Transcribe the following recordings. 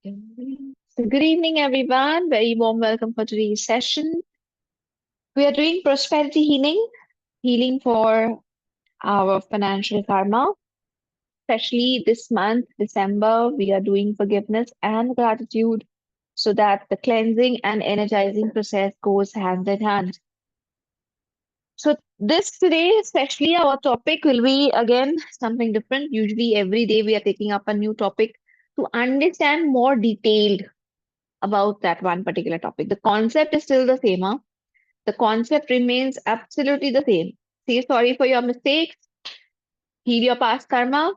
So good evening, everyone. Very warm welcome for today's session. We are doing prosperity healing, healing for our financial karma. Especially this month, December, we are doing forgiveness and gratitude so that the cleansing and energizing process goes hand in hand. So this today, especially our topic will be again something different. Usually every day we are taking up a new topic to understand more detailed about that one particular topic. The concept is still the same, huh? The concept remains absolutely the same. Say sorry for your mistakes, heal your past karma,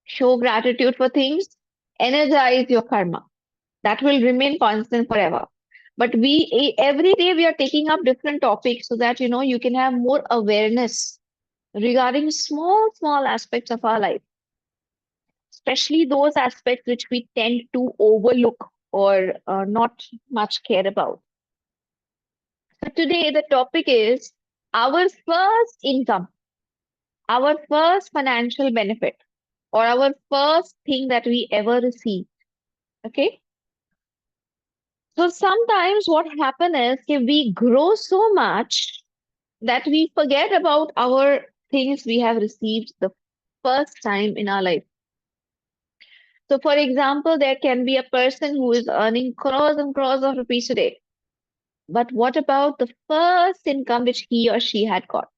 show gratitude for things, energize your karma. That will remain constant forever. But every day we are taking up different topics so that you can have more awareness regarding small aspects of our life, especially those aspects which we tend to overlook or not much care about. So today the topic is our first income, our first financial benefit, or our first thing that we ever receive. Okay. So sometimes what happens is if we grow so much that we forget about our things we have received the first time in our life. So for example, there can be a person who is earning crores and crores of rupees today. But what about the first income which he or she had got?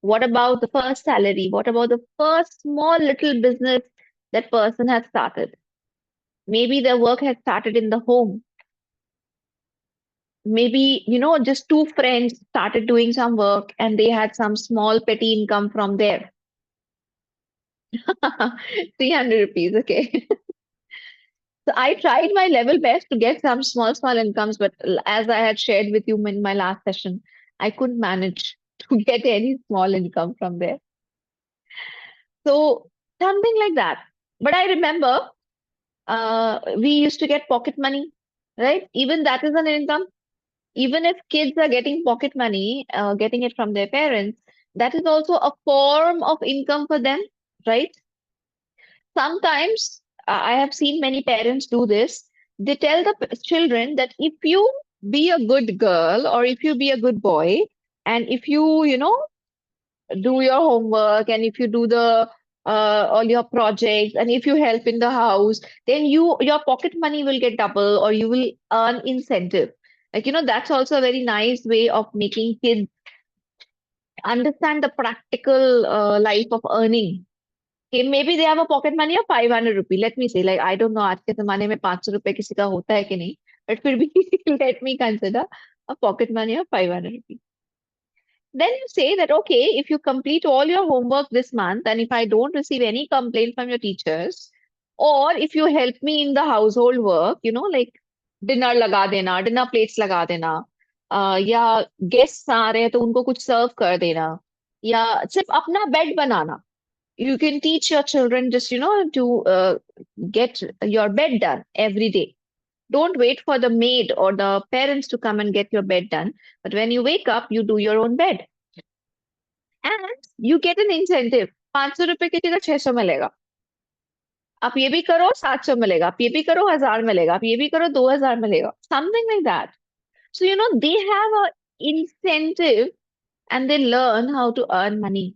What about the first salary? What about the first small little business that person has started? Maybe their work has started in the home. Maybe, just two friends started doing some work and they had some small petty income from there. 300 rupees, okay. So I tried my level best to get some small incomes, but as I had shared with you in my last session, I couldn't manage to get any small income from there. So something like that. But I remember we used to get pocket money, right? Even that is an income. Even if kids are getting pocket money, getting it from their parents, that is also a form of income for them, right? Sometimes I have seen many parents do this. They tell the children that if you be a good girl or if you be a good boy, and if you do your homework and if you do the all your projects and if you help in the house, then your pocket money will get double or you will earn incentive. Like, that's also a very nice way of making kids understand the practical life of earning. Okay, maybe they have a pocket money of 500 rupee. Let me say, like, I don't know, आज के ज़माने में 500 रुपए किसी का होता है कि नहीं, but फिर भी let me consider a pocket money of 500 rupees. Then you say that, okay, if you complete all your homework this month, and if I don't receive any complaint from your teachers, or if you help me in the household work, like dinner लगा देना, dinner plates लगा देना, या guests आ रहे हैं तो उनको कुछ serve कर देना, या सिर्फ अपना bed banana. You can teach your children just, to get your bed done every day. Don't wait for the maid or the parents to come and get your bed done. But when you wake up, you do your own bed. And you get an incentive. 500 रुपए की जगह 600 मिलेगा. आप ये भी करो 700 मिलेगा. आप ये भी करो 1000 मिलेगा. आप ये भी करो 2000 मिलेगा. Something like that. So, they have a incentive and they learn how to earn money.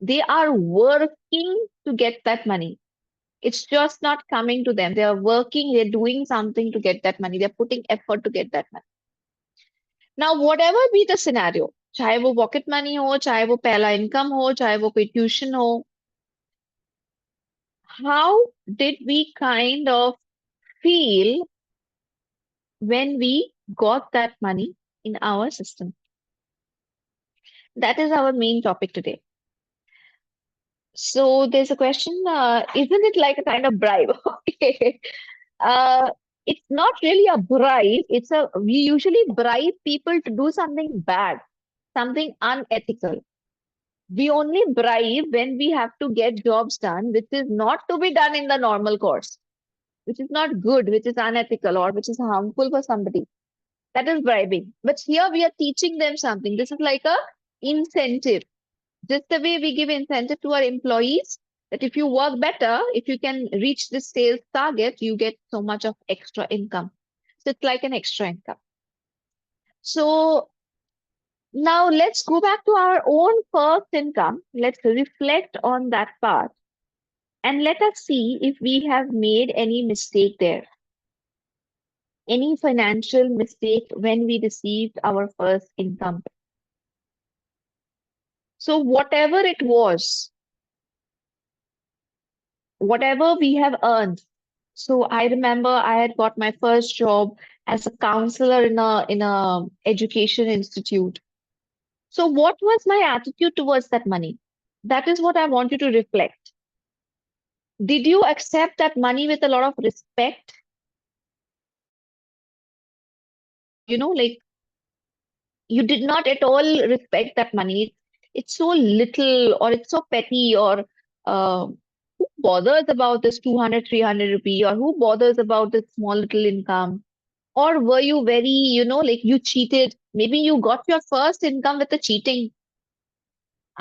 They are working to get that money. It's just not coming to them. They are working, they're doing something to get that money. They're putting effort to get that money. Now, whatever be the scenario, चाहे वो pocket money हो, चाहे वो पहला income हो, चाहे वो कोई ट्यूशन हो, how did we kind of feel when we got that money in our system? That is our main topic today. So there's a question, isn't it like a kind of bribe? Okay. Uh, it's not really a bribe. We usually bribe people to do something bad, something unethical. We only bribe when we have to get jobs done, which is not to be done in the normal course, which is not good, which is unethical, or which is harmful for somebody. That is bribing. But here we are teaching them something. This is like a incentive. Just the way we give incentive to our employees, That if you work better, if you can reach the sales target, you get so much of extra income. So it's like an extra income. So now let's go back to our own first income. Let's reflect on that part and let us see if we have made any mistake there, any financial mistake when we received our first income. So whatever it was, whatever we have earned. So I remember I had got my first job as a counselor in a education institute. So what was my attitude towards that money? That is what I want you to reflect. Did you accept that money with a lot of respect? Like you did not at all respect that money. It's so little or it's so petty or uh, who bothers about this 200, 300 rupee or who bothers about this small little income? Or were you very, like you cheated? Maybe you got your first income with the cheating.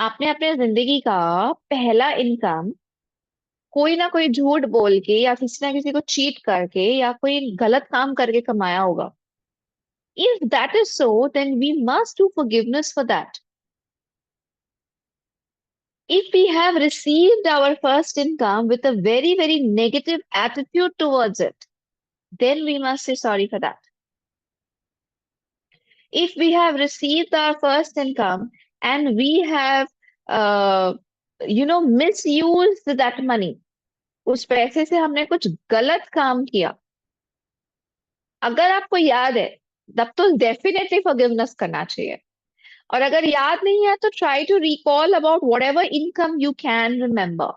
आपने अपने जिंदगी का पहला income कोई ना कोई झूठ बोल के या किसी ना किसी को चीट करके या कोई गलत काम करके कमाया होगा. If that is so, then we must do forgiveness for that. If we have received our first income with a very, very negative attitude towards it, then we must say sorry for that. If we have received our first income and we have, uh, misused that money, उस पैसे से हमने कुछ गलत काम किया, अगर आपको याद है, तब तो डेफिनेटली फॉरगिवनेस करना चाहिए. और अगर याद नहीं है तो try to recall about whatever income you can remember,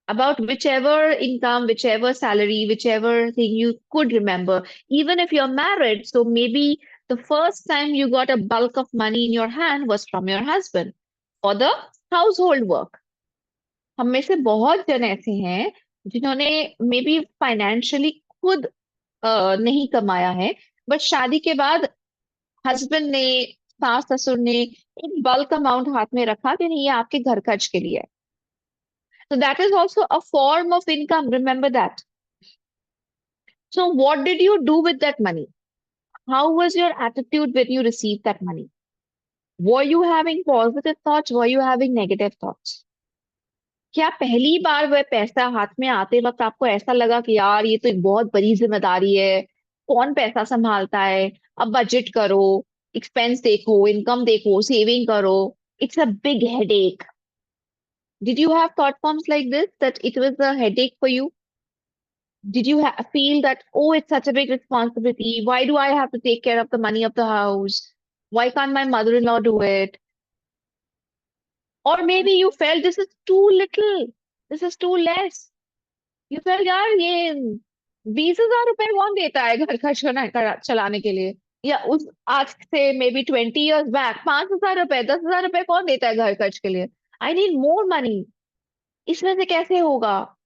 about whichever income, whichever salary, whichever thing you could remember, even if you're married. So maybe the first time you got a bulk of money in your hand was from your husband for the household work. हम में से बहुत जन ऐसे हैं जिन्होंने may be financially खुद नहीं कमाया है, बट शादी के बाद हस्बैंड ने, सास ससुर ने एक बल्क अमाउंट हाथ में रखा कि नहीं ये आपके घर खर्च के लिए है. So that is also a form of income. Remember that. So what did you do with that money? How was your attitude when you received that money? Were you having positive thoughts? Were you having negative thoughts? क्या पहली बार वह पैसा हाथ में आते वक्त आपको ऐसा लगा कि यार ये तो एक बहुत बड़ी जिम्मेदारी है, कौन पैसा संभालता है, अब बजट करो, एक्सपेंस देखो, इनकम देखो, सेविंग करो, it's a big headache. Did you have thought forms like this, that it was a headache for you? Did you feel that, oh, it's such a big responsibility? Why do I have to take care of the money of the house? Why can't my mother-in-law do it? Or maybe you felt this is too little, this is too less. You felt, यार ये 20,000 रुपए कौन देता है घर खर्च चलाने के लिए? या उस आज से मे बी 20 years बैक 5,000 रुपए, 10,000 रुपए कौन देता है घर खर्च के लिए? I need more money. इसमें से कैसे होगा?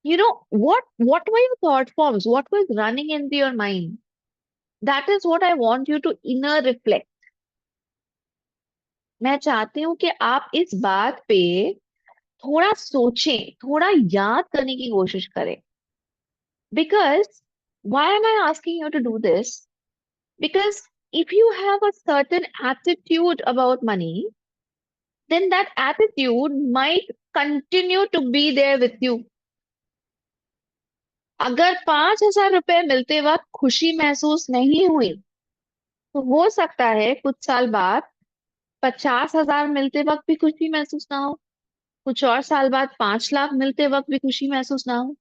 What were your thought forms? What was running into your mind? That is what I want you to inner reflect. मैं चाहती हूँ कि आप इस बात पे थोड़ा सोचें, थोड़ा याद करने की कोशिश करें. Because why am I asking you to do this? Because if you have a certain attitude about money, then that attitude might continue to be there with you. अगर 5,000 रुपए मिलते वक्त खुशी महसूस नहीं हुई, तो हो सकता है कुछ साल बाद 50,000 मिलते वक्त भी खुशी महसूस ना हो, कुछ और साल बाद 5 लाख मिलते वक्त भी खुशी महसूस ना हो.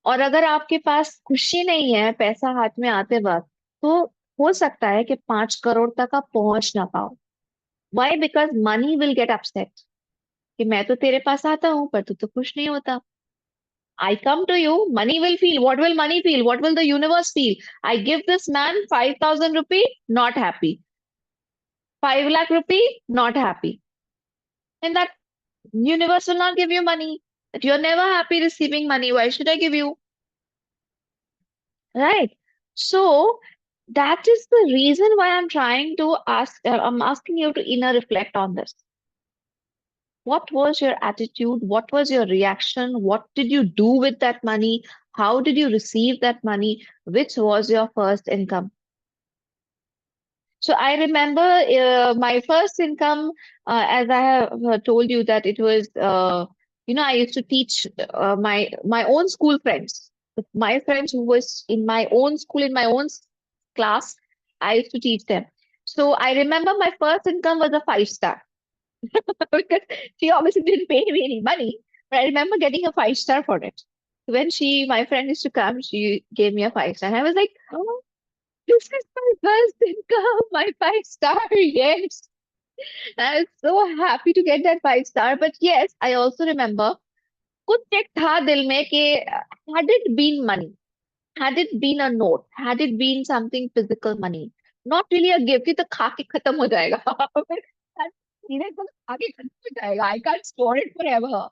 और अगर आपके पास खुशी नहीं है पैसा हाथ में आते वक्त, तो हो सकता है कि 5 करोड़ तक आप पहुंच ना पाओ. Why? Because money will get upset कि मैं तो तेरे पास आता हूं पर तू तो खुश नहीं होता. I come to you, money will feel. What will money feel? What will the universe feel? I give this man 5,000 rupee, not happy. 5 lakh rupee, not happy. And that universe will not give you money. That you're never happy receiving money. Why should I give you? Right. So that is the reason why I'm trying to ask, I'm asking you to inner reflect on this. What was your attitude? What was your reaction? What did you do with that money? How did you receive that money? Which was your first income? So I remember my first income, as I have told you that it was, I used to teach my own school friends, my friends who was in my own school, in my own class. I used to teach them. So I remember my first income was a 5 star because she obviously didn't pay me any money, but I remember getting a 5 star for it. When my friend used to come, she gave me a 5 star, and I was like, oh, this is my first income, my 5 star, yes. I was so happy to get that 5 star. But yes, I also remember कुछ एक था दिल में कि had it been money, had it been a note, had it been something physical money, not really a gift, ये तो खा के खत्म हो जाएगा. सीधे तो खा के खत्म हो जाएगा. I can't store it forever.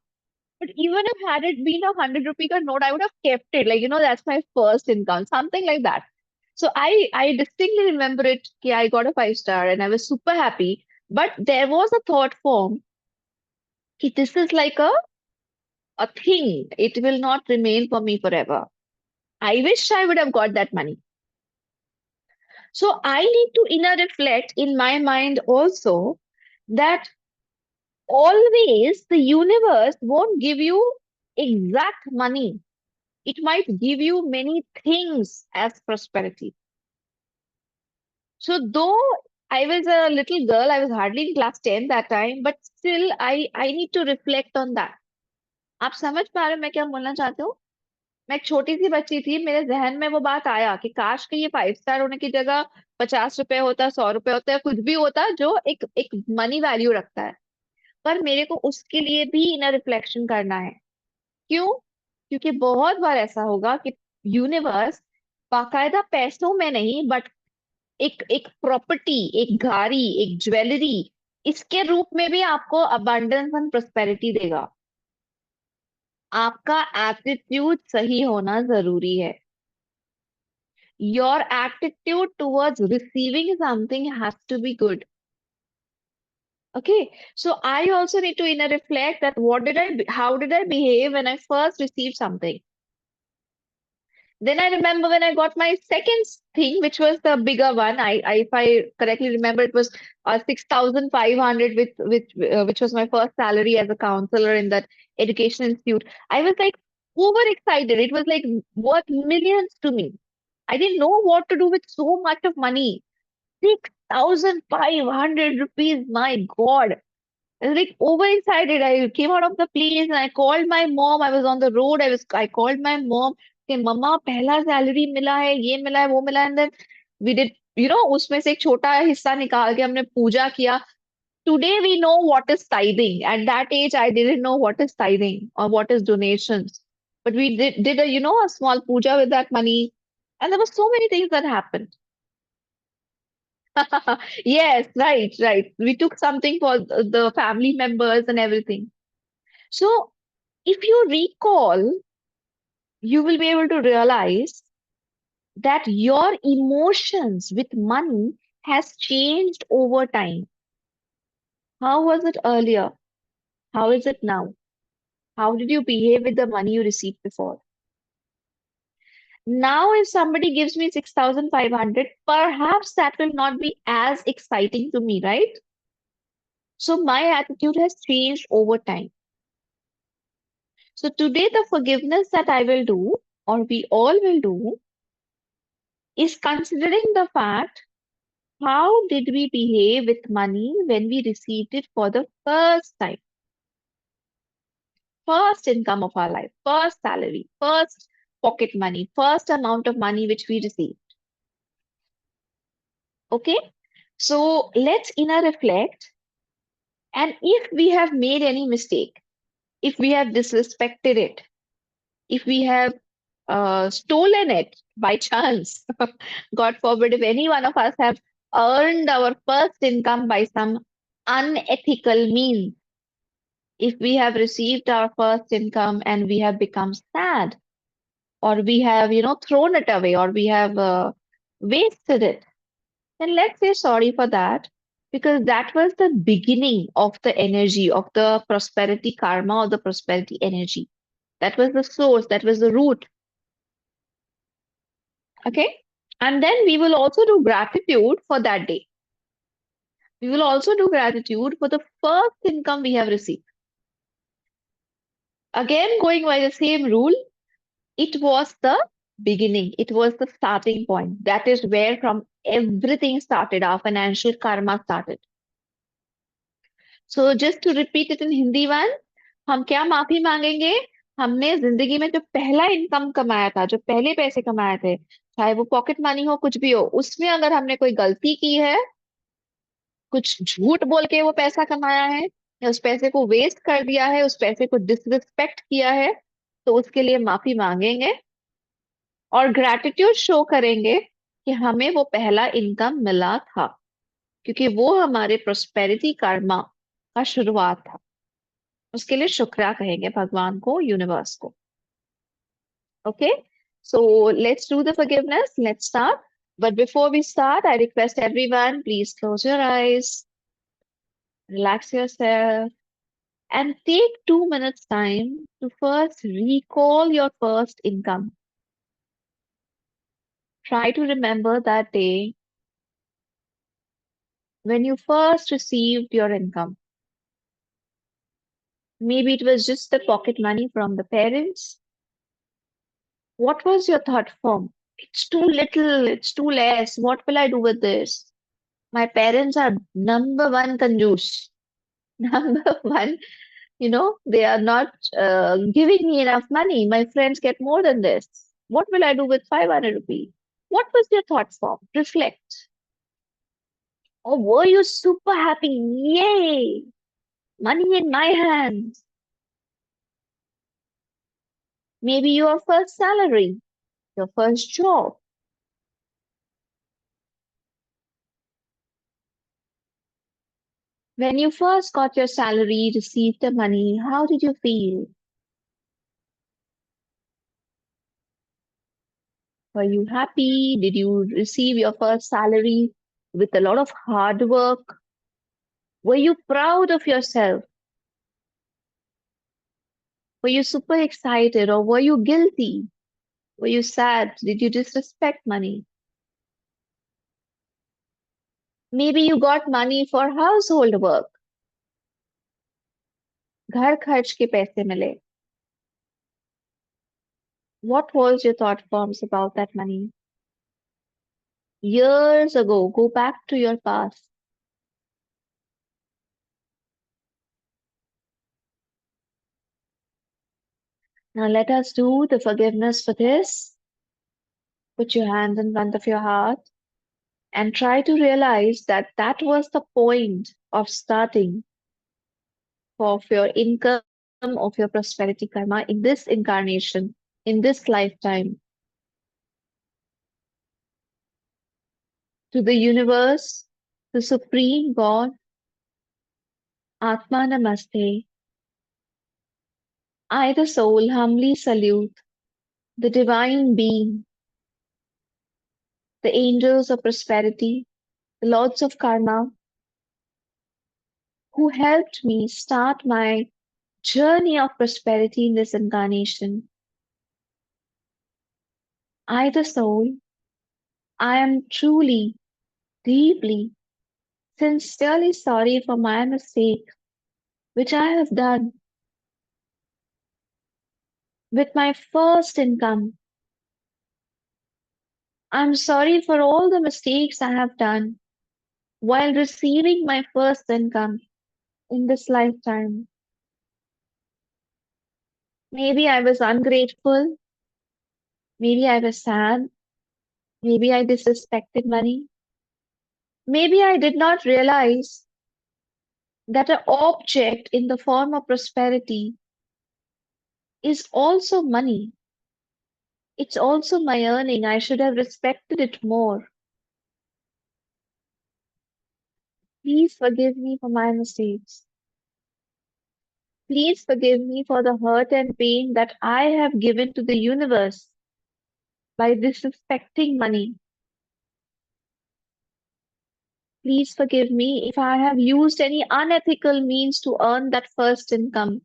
But even if had it been a 100 rupee ka note, I would have kept it. Like, that's my first income, something like that. So I distinctly remember it. Ki I got a 5 star and I was super happy. But there was a thought form ki this is like a thing. It will not remain for me forever. I wish I would have got that money. So I need to inner reflect in my mind also that always the universe won't give you exact money. It might give you many things as prosperity. So though I was a little girl, I was hardly in class 10 that time, but still I need to reflect on that. आप समझ पा रहे हो मैं क्या बोलना चाहती हूँ? मैं एक छोटी सी बच्ची थी, मेरे जहन में वो बात आया कि काश के ये 5 स्टार होने की जगह 50 रुपए होता, 100 रुपए होता, या कुछ भी होता जो एक एक मनी वैल्यू रखता है. पर मेरे को उसके लिए भी इनर रिफ्लेक्शन करना है. क्यों? क्योंकि बहुत बार ऐसा होगा कि यूनिवर्स बाकायदा पैसों में नहीं, बट एक एक प्रॉपर्टी, एक गाड़ी, एक ज्वेलरी, इसके रूप में भी आपको अबंडेंस एंड प्रोस्पेरिटी देगा. आपका एटीट्यूड सही होना जरूरी है. Your attitude towards receiving something has to be good. Okay, so I also need to inner reflect that how did I behave when I first received something? Then I remember when I got my second thing, which was the bigger one. If I correctly remember, it was 6,500, which was my first salary as a counselor in that education institute. I was like overexcited. It was like worth millions to me. I didn't know what to do with so much of money. 6,500 rupees, my God. I was like overexcited. I came out of the place and I called my mom. I was on the road. I called my mom. कि मम्मा पहला salary मिला है, ये मिला है, वो मिला है. And then we did, उसमें से एक छोटा हिस्सा निकाल के हमने पूजा किया. Today we know what is tithing. At that age, I didn't know what is tithing or what is donations. But we did a small puja with that money. And there were so many things that happened. Yes, right, right. We took something for the family members and everything. So, if you recall, you will be able to realize that your emotions with money has changed over time. How was it earlier? How is it now? How did you behave with the money you received before? Now, if somebody gives me 6,500, perhaps that will not be as exciting to me, right? So, my attitude has changed over time. So today, the forgiveness that I will do, or we all will do, is considering the fact how did we behave with money when we received it for the first time, first income of our life, first salary, first pocket money, first amount of money which we received. Okay, so let's inner reflect, and if we have made any mistake, if we have disrespected it, if we have stolen it by chance, God forbid, if any one of us have earned our first income by some unethical means, if we have received our first income and we have become sad, or we have, thrown it away, or we have wasted it, then let's say sorry for that. because that was the beginning of the energy of the prosperity karma or the prosperity energy. That was the source, that was the root. Okay. And then we will also do gratitude for that day. We will also do gratitude for the first income we have received. Again, going by the same rule, it was the beginning, it was the starting point. That is where from everything started, our financial karma started. So just to repeat it in Hindi one, हम क्या माफी मांगेंगे? हमने जिंदगी में जो पहला income कमाया था, जो पहले पैसे कमाए थे, चाहे वो पॉकेट मनी हो, कुछ भी हो, उसमें अगर हमने कोई गलती की है, कुछ झूठ बोल के वो पैसा कमाया है, या उस पैसे को वेस्ट कर दिया है, उस पैसे को डिसरिस्पेक्ट किया है, तो उसके लिए माफी मांगेंगे और ग्रैटिट्यूड शो करेंगे कि हमें वो पहला इनकम मिला था, क्योंकि वो हमारे प्रोस्पेरिटी कर्मा का शुरुआत था। उसके लिए शुक्रिया कहेंगे भगवान को, यूनिवर्स को। Okay, so let's do the forgiveness, let's start. But before we start, I request everyone, please close your eyes, relax yourself, and take 2 minutes time to first recall your first income. Try to remember that day when you first received your income. Maybe it was just the pocket money from the parents. What was your thought form? It's too little, it's too less. What will I do with this? My parents are number one kanjoos. Number one, they are not giving me enough money. My friends get more than this. What will I do with 500 rupees? What was your thought form? Reflect. Or were you super happy? Yay! Money in my hands. Maybe your first salary, your first job. When you first got your salary, received the money, how did you feel? Were you happy? Did you receive your first salary with a lot of hard work? Were you proud of yourself? Were you super excited or were you guilty? Were you sad? Did you disrespect money? Maybe you got money for household work. घर खर्च के पैसे मिले. What was your thought forms about that money? Years ago, go back to your past. Now let us do the forgiveness for this. Put your hands in front of your heart and try to realize that that was the point of starting of your income, of your prosperity karma in this incarnation, in this lifetime. To the universe, the Supreme God, Atma Namaste. I, the soul, humbly salute the divine being, the angels of prosperity, the lords of karma, who helped me start my journey of prosperity in this incarnation. I, the soul, I am truly, deeply, sincerely sorry for my mistake, which I have done with my first income. I'm sorry for all the mistakes I have done while receiving my first income in this lifetime. Maybe I was ungrateful. Maybe I was sad. Maybe I disrespected money. Maybe I did not realize that an object in the form of prosperity is also money. It's also my earning. I should have respected it more. Please forgive me for my mistakes. Please forgive me for the hurt and pain that I have given to the universe by disrespecting money. Please forgive me if I have used any unethical means to earn that first income.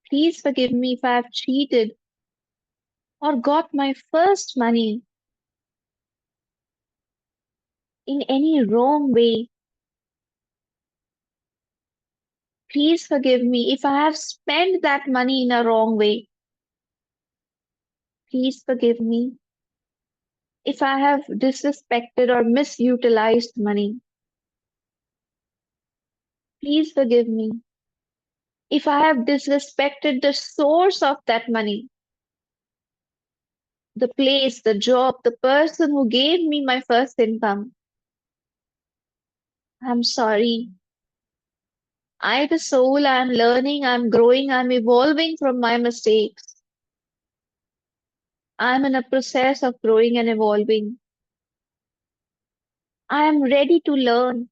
Please forgive me if I have cheated or got my first money in any wrong way. Please forgive me if I have spent that money in a wrong way. Please forgive me if I have disrespected or misutilized money. Please forgive me if I have disrespected the source of that money, the place, the job, the person who gave me my first income. I'm sorry. I, the soul, I'm learning, I'm growing, I'm evolving from my mistakes. I'm in a process of growing and evolving. I am ready to learn.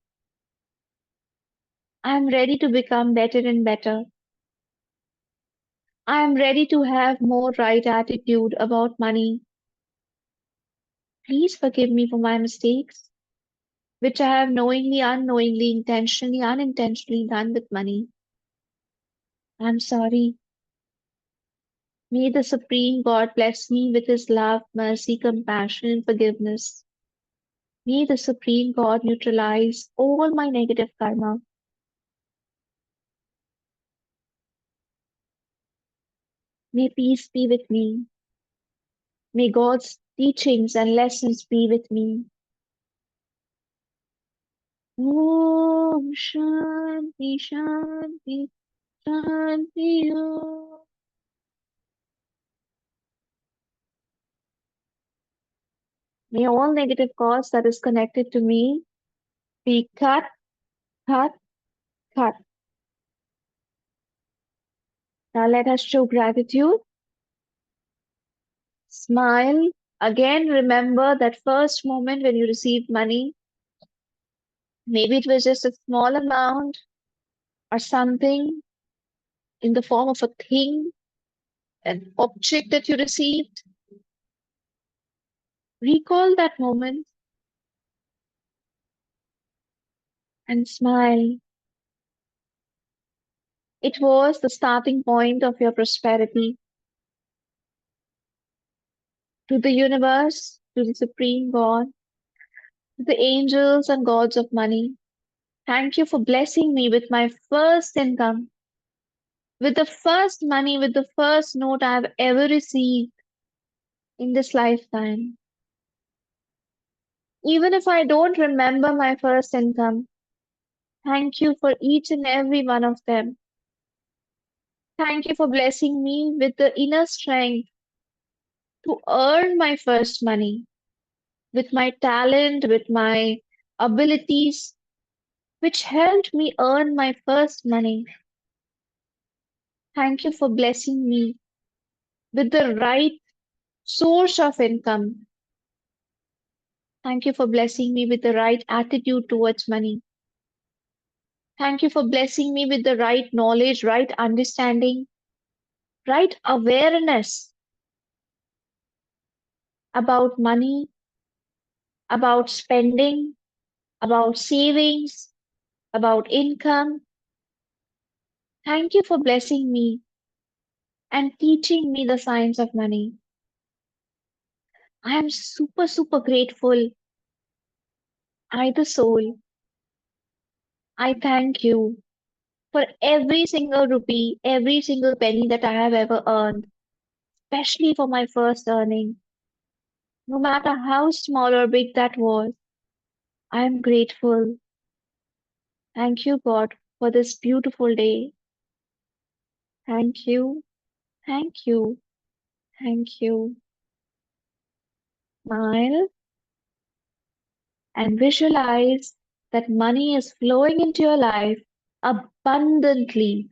I am ready to become better and better. I am ready to have more right attitude about money. Please forgive me for my mistakes, which I have knowingly, unknowingly, intentionally, unintentionally done with money. I'm sorry. May the Supreme God bless me with His love, mercy, compassion, and forgiveness. May the Supreme God neutralize all my negative karma. May peace be with me. May God's teachings and lessons be with me. Om Shanti Shanti Shanti Om. May all negative cause that is connected to me be cut, cut, cut. Now let us show gratitude. Smile. Again, remember that first moment when you received money. Maybe it was just a small amount or something in the form of a thing, an object that you received. Recall that moment and smile. It was the starting point of your prosperity. To the universe, to the Supreme God, to the angels and gods of money, thank you for blessing me with my first income, with the first money, with the first note I have ever received in this lifetime. Even if I don't remember my first income, thank you for each and every one of them. Thank you for blessing me with the inner strength to earn my first money, with my talent, with my abilities, which helped me earn my first money. Thank you for blessing me with the right source of income. Thank you for blessing me with the right attitude towards money. Thank you for blessing me with the right knowledge, right understanding, right awareness about money, about spending, about savings, about income. Thank you for blessing me and teaching me the science of money. I am super, super grateful. I, the soul, I thank you for every single rupee, every single penny that I have ever earned, especially for my first earning. No matter how small or big that was, I am grateful. Thank you, God, for this beautiful day. Thank you, thank you, thank you. Smile and visualize that money is flowing into your life abundantly.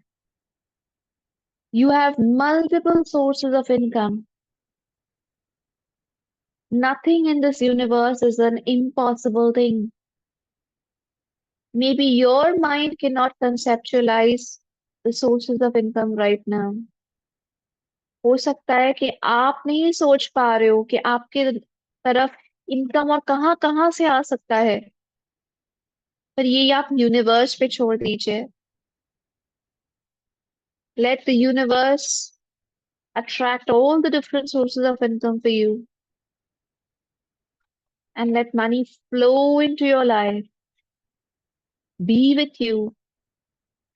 You have multiple sources of income. Nothing in this universe is an impossible thing. Maybe your mind cannot conceptualize the sources of income right now. हो सकता है कि आप नहीं सोच पा रहे हो कि आपके तरफ इनकम और कहाँ कहाँ से आ सकता है, पर ये आप यूनिवर्स पे छोड़ दीजिए. Let the universe attract all the different sources of income for you and let money flow into your life, be with you,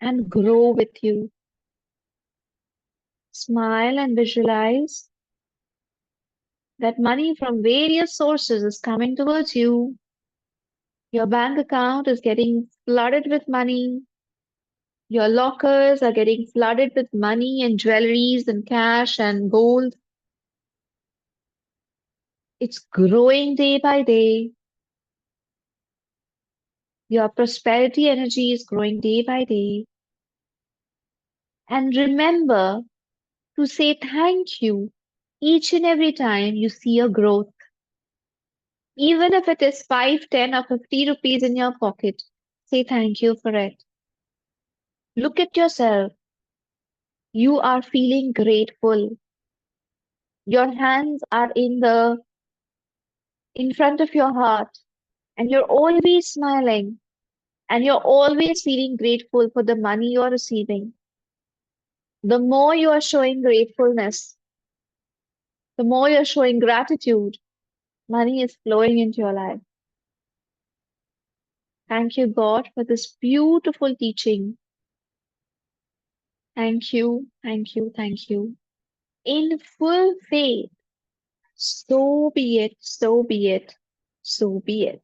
and grow with you. Smile and visualize that money from various sources is coming towards you. Your bank account is getting flooded with money. Your lockers are getting flooded with money and jewelries and cash and gold. It's growing day by day. Your prosperity energy is growing day by day. And remember to say thank you each and every time you see a growth. Even if it is 5, 10, or 50 rupees in your pocket, say thank you for it. Look at yourself. You are feeling grateful. Your hands are in front of your heart, and you're always smiling, and you're always feeling grateful for the money you're receiving. The more you are showing gratefulness, the more you're showing gratitude, money is flowing into your life. Thank you, God, for this beautiful teaching. Thank you, thank you, thank you. In full faith, so be it, so be it, so be it.